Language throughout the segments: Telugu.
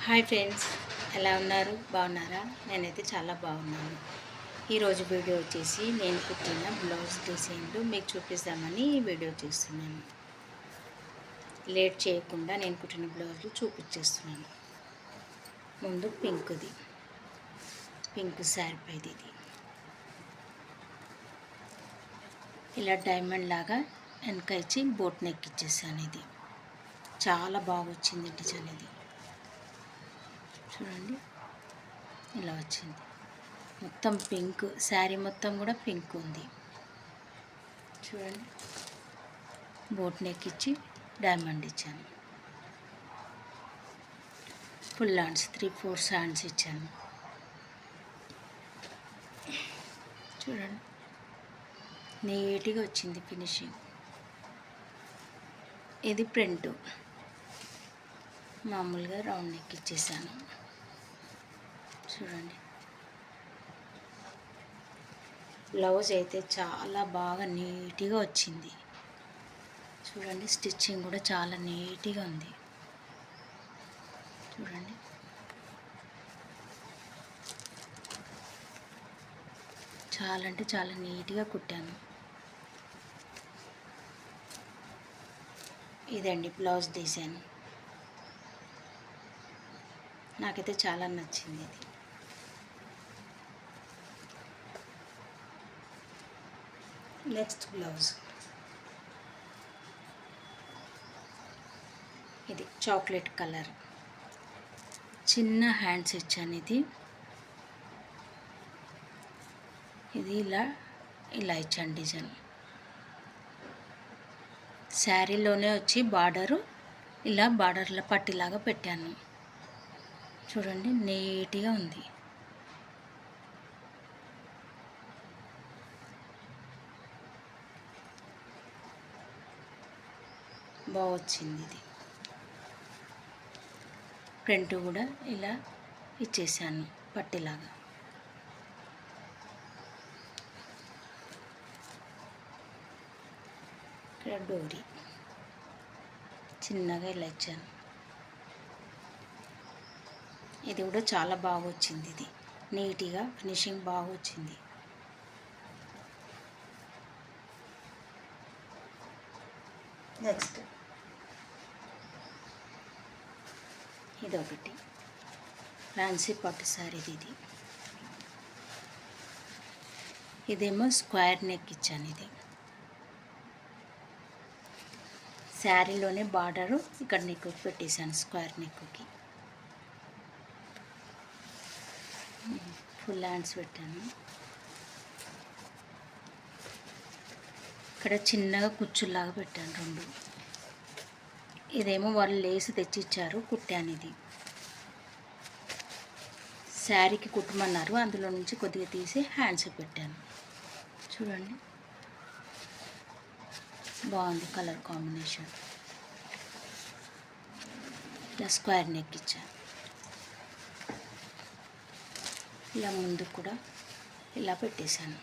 హాయ్ ఫ్రెండ్స్, ఎలా ఉన్నారు? బాగున్నారా? నేనైతే చాలా బాగున్నాను. ఈరోజు వీడియో వచ్చేసి నేను కుట్టిన బ్లౌజ్ డిజైన్లు మీకు చూపిస్తామని ఈ వీడియో చేస్తున్నాను. లేట్ చేయకుండా నేను కుట్టిన బ్లౌజులు చూపించేస్తున్నాను. ముందు పింక్ శారీ పైది ఇది ఇలా డైమండ్ లాగా వెనక ఇచ్చి బోట్ నెక్ ఇచ్చేసాను. ఇది చాలా బాగా వచ్చింది డిజైన్. ఇది చూడండి, ఇలా వచ్చింది. మొత్తం పింక్ శారీ మొత్తం కూడా పింక్ ఉంది. చూడండి, బోట్ నెక్ ఇచ్చి డైమండ్ ఇచ్చాను. ఫుల్ హ్యాండ్స్ 3/4 హ్యాండ్స్ ఇచ్చాను. చూడండి, నీట్గా వచ్చింది ఫినిషింగ్. ఇది ప్రింట్ మామూలుగా రౌండ్ నెక్ ఇచ్చేసాను. చూడండి, బ్లౌజ్ అయితే చాలా బాగా నీట్గా వచ్చింది. చూడండి, స్టిచ్చింగ్ కూడా చాలా నీట్గా ఉంది. చూడండి, చాలా అంటే చాలా నీట్గా కుట్టాను. ఇదండి బ్లౌజ్ డిజైన్. నాకైతే చాలా నచ్చింది ఇది. నెక్స్ట్ బ్లౌజ్ ఇది చాక్లెట్ కలర్, చిన్న హ్యాండ్స్ ఇచ్చాను. ఇది ఇలా ఇచ్చాను డిజైన్. శారీలోనే వచ్చి బార్డరు ఇలా బార్డర్ల పట్టిలాగా పెట్టాను. చూడండి, నీట్గా ఉంది. బాగా వచ్చింది. ఇది ప్రింట్ కూడా ఇలా ఇచ్చేసాను పట్టిలాగా. ఇక్కడ డోరీ చిన్నగా ఇలా ఇచ్చాను. ఇది కూడా చాలా బాగా వచ్చింది. ఇది నీట్గా ఫినిషింగ్ బాగా వచ్చింది. నెక్స్ట్ ఇదొకటి ఫ్యాన్సీ పట్టు శారీ. ఇదేమో స్క్వేర్ నెక్ ఇచ్చాను. ఇది శారీలోనే బార్డరు ఇక్కడ నెక్ పెట్టేశాను. స్క్వేర్ నెక్కి ఫుల్ హ్యాండ్స్ పెట్టాను. ఇక్కడ చిన్నగా కుచ్చుల్లాగా పెట్టాను 2. ఇదేమో వాళ్ళు లేసి తెచ్చిచ్చారు, కుట్టాను. ఇది శారీకి కుట్టమన్నారు, అందులో నుంచి కొద్దిగా తీసి హ్యాండ్స్ పెట్టాను. చూడండి, బాగుంది కలర్ కాంబినేషన్. ఇలా స్క్వేర్ నెక్ ఇచ్చాను. ఇలా ముందు కూడా ఇలా పెట్టేశాను.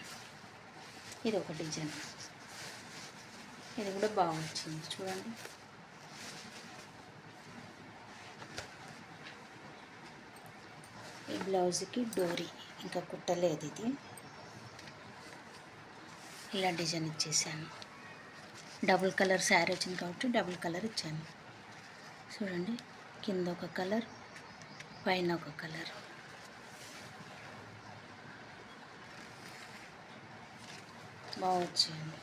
ఇది ఒక డిజైన్. ఇది కూడా బాగా వచ్చింది. చూడండి, ఈ బ్లౌజ్కి డోరీ ఇంకా కుట్టలేదు. ఇది ఇలా డిజైన్ ఇచ్చేసాను. డబుల్ కలర్ శారీ వచ్చింది కాబట్టి డబుల్ కలర్ ఇచ్చాను. చూడండి, కింద ఒక కలర్, పైన ఒక కలర్. బాగా వచ్చింది.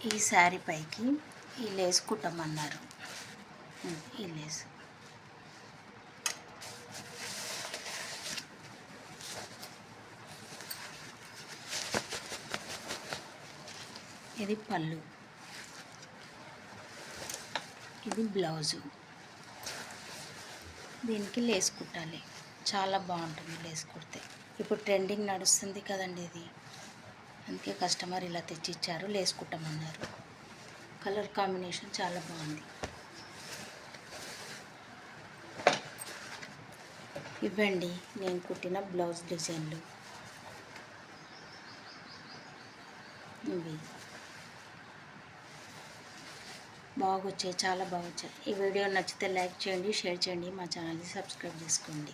ఈ శారీ పైకి ఈ లేస్ కుట్టమన్నారు. ఈ లేస్ ఇది పళ్ళు, ఇది బ్లౌజు. దీనికి లేస్ కుట్టాలి. చాలా బాగుంటుంది లేస్ కుడితే. ఇప్పుడు ట్రెండింగ్ నడుస్తుంది కదండి ఇది, అందుకే కస్టమర్ ఇలా తెచ్చిచ్చారు, లేస్ కుట్టమన్నారు. కలర్ కాంబినేషన్ చాలా బాగుంది. ఇవ్వండి నేను కుట్టిన బ్లౌజ్ డిజైన్లు. ఇవి బాగా వచ్చాయి, చాలా బాగా వచ్చాయి. ఈ వీడియో నచ్చితే లైక్ చేయండి, షేర్ చేయండి, మా ఛానల్ని సబ్స్క్రైబ్ చేసుకోండి.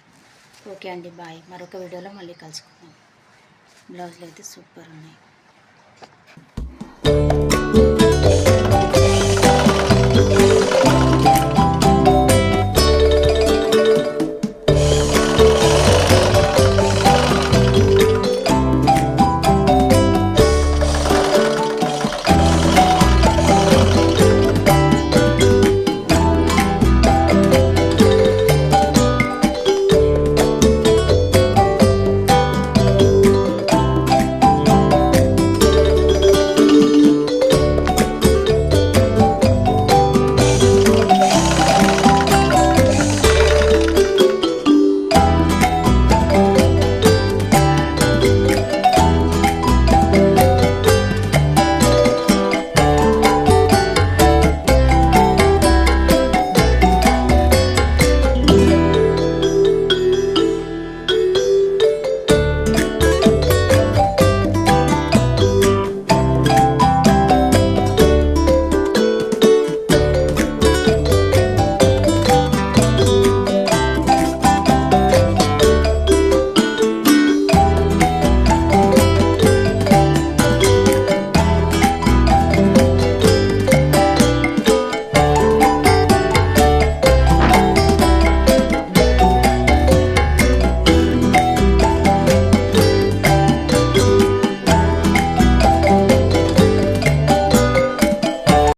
ఓకే అండి, బాయ్. మరొక వీడియోలో మళ్ళీ కలుసుకుందాం. బ్లౌజులు అయితే సూపర్ ఉన్నాయి.